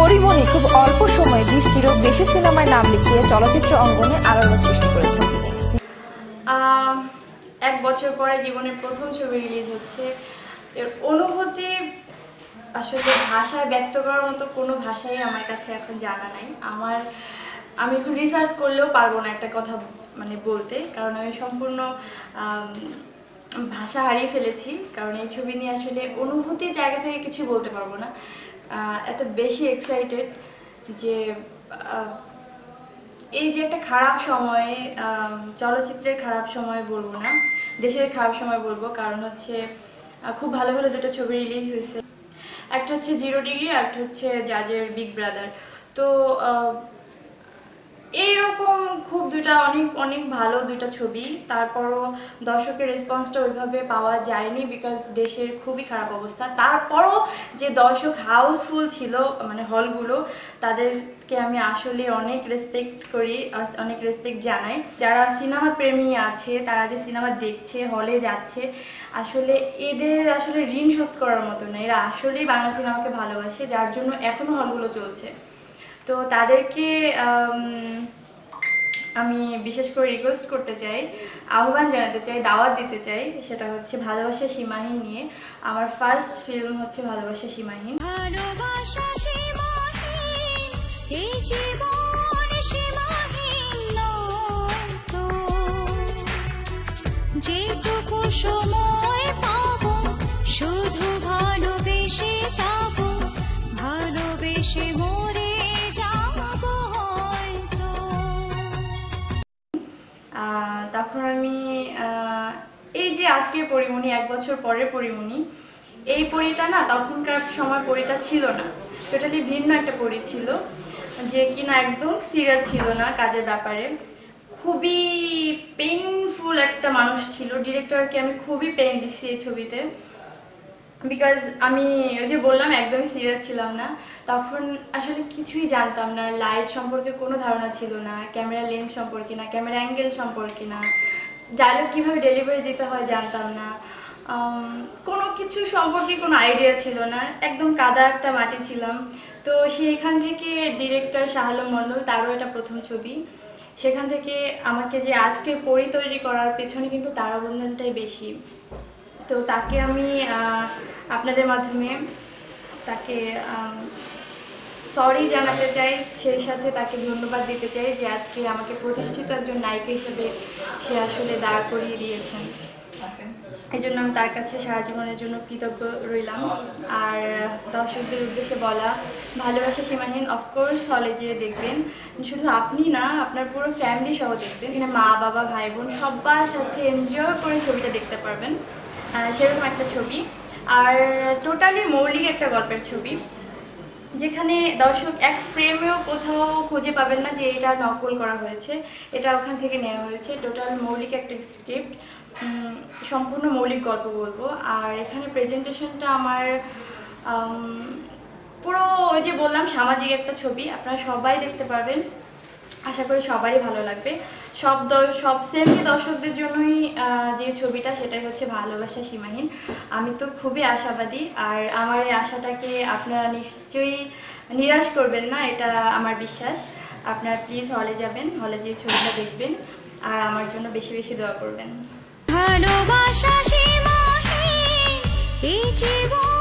পরিমণি খুব অল্প সময়ে 20টিরও বেশি সিনেমায় নাম লিখিয়ে চলচ্চিত্র অঙ্গনে আলোড়ন সৃষ্টি করেছেন তিনি। 1 বছর পরে জীবনের প্রথম ছবি রিলিজ হচ্ছে। এর অনুভূতি আসলে ভাষায় ব্যক্ত করার মতো কোনো ভাষাই আমার কাছে এখন জানা নাই। আমি এখন রিসার্চ করলেও পারবো না একটা কথা মানে বলতে, কারণ আমি সম্পূর্ণ ভাষা হারিয়ে ফেলেছি। কারণ এই ছবি নিয়ে আসলে অনুভূতির জায়গা থেকে কিছু বলতে পারবো না। এত বেশি এক্সাইটেড যে এই যে একটা খারাপ সময়ে, চলচ্চিত্রের খারাপ সময় বলবো না, দেশের খারাপ সময় বলবো। কারণ হচ্ছে খুব ভালো ভালো দুটো ছবি রিলিজ হয়েছে। একটা হচ্ছে 0 ডিগ্রি, একটা হচ্ছে জাজের বিগ ব্রাদার। তো এইরকম খুব অনেক ভালো দুইটা ছবি, তারপরও দর্শকের রেসপন্সটা ওইভাবে পাওয়া যায়নি বিকজ দেশের খুবই খারাপ অবস্থা। তারপরও যে দর্শক হাউসফুল ছিল মানে হলগুলো, তাদেরকে আমি আসলে অনেক রেসপেক্ট করি, অনেক রেসপেক্ট জানাই। যারা সিনেমা প্রেমী আছে, তারা যে সিনেমা দেখছে, হলে যাচ্ছে, আসলে এদের আসলে ঋণ শোধ করার মতো না। এরা আসলেই বাংলা সিনেমাকে ভালোবাসে, যার জন্য এখনও হলগুলো চলছে। তো তাদেরকে আমি বিশেষ করে রিকোয়েস্ট করতে চাই, আহ্বান জানাতে চাই, দাওয়াত দিতে চাই। সেটা হচ্ছে ভালোবাসা সীমাহীন নিয়ে। আমার ফার্স্ট ফিল্ম হচ্ছে ভালোবাসা সীমাহীন। ভালোবাসা সীমাহীন, এই জীবন সীমাহীন নয় তো, যেটুকু সময় পাবো শুধু ভালোবেসে যাবো, ভালোবেসে মরে যাবো হয়তো। তখন আমি এই যে আজকের পরিমণি, 1 বছর পরের পরিমণি, এই পরিটা না তখনকার সময় পরিটা ছিল না, টোটালি ভিন্ন একটা পরি ছিল, যে কিনা একদম সিরিয়াস ছিল না কাজের ব্যাপারে। খুবই পেইনফুল একটা মানুষ ছিল। ডিরেক্টরকে আমি খুবই পেইন দিচ্ছি এই ছবিতে, বিকজ আমি ওই যে বললাম একদমই সিরিয়াস ছিলাম না। তখন আসলে কিছুই জানতাম না, লাইট সম্পর্কে কোনো ধারণা ছিল না, ক্যামেরা লেন্স সম্পর্কে না, ক্যামেরা অ্যাঙ্গেল সম্পর্কে না, ডায়লগ কীভাবে ডেলিভারি দিতে হয় জানতাম না, কোনো কিছু সম্পর্কে কোনো আইডিয়া ছিল না, একদম কাদা একটা মাটি ছিলাম। তো সেইখান থেকে ডিরেক্টর শাহ আলম মণ্ডল, তারও এটা প্রথম ছবি, সেখান থেকে আমাকে যে আজকে পরি তৈরি করার পেছনে কিন্তু তার অবদানটাই বেশি। তো তাকে আমি আপনাদের মাধ্যমে তাকে সরি জানাতে চাই, সেই সাথে তাকে ধন্যবাদ দিতে চাই যে আজকে আমাকে প্রতিষ্ঠিত একজন নায়িকা হিসেবে সে আসলে দাঁড় করিয়ে দিয়েছেন। এই জন্য আমি তার কাছে সারা জীবনের জন্য কৃতজ্ঞ রইলাম। আর দর্শকদের উদ্দেশ্যে বলা, ভালোবাসা সীমাহীন অফকোর্স হলে যেয়ে দেখবেন। শুধু আপনি না, আপনার পুরো ফ্যামিলি সহ দেখবেন। এখানে মা বাবা ভাই বোন সবার সাথে এনজয় করে ছবিটা দেখতে পারবেন, সেরকম একটা ছবি। আর টোটালি মৌলিক একটা গল্পের ছবি, যেখানে দর্শক এক ফ্রেমেও কোথাও খুঁজে পাবেন না যে এটা নকল করা হয়েছে, এটা ওখান থেকে নেওয়া হয়েছে। টোটাল মৌলিক একটা স্ক্রিপ্ট, সম্পূর্ণ মৌলিক গল্প বলবো। আর এখানে প্রেজেন্টেশনটা আমার পুরো ওই যে বললাম সামাজিক একটা ছবি, আপনারা সবাই দেখতে পারবেন, আশা করি সবারই ভালো লাগবে। সব শ্রেণী দর্শকদের জন্যই যে ছবিটা, সেটাই হচ্ছে ভালোবাসা সীমাহীন। আমি তো খুবই আশাবাদী, আর আমার এই আশাটাকে আপনারা নিশ্চয়ই নিরাশ করবেন না, এটা আমার বিশ্বাস। আপনারা প্লিজ হলে যাবেন, হলে যেয়ে ছবিটা দেখবেন, আর আমার জন্য বেশি বেশি দোয়া করবেন। ভালোবাসা সীমাহীন, এই জীবন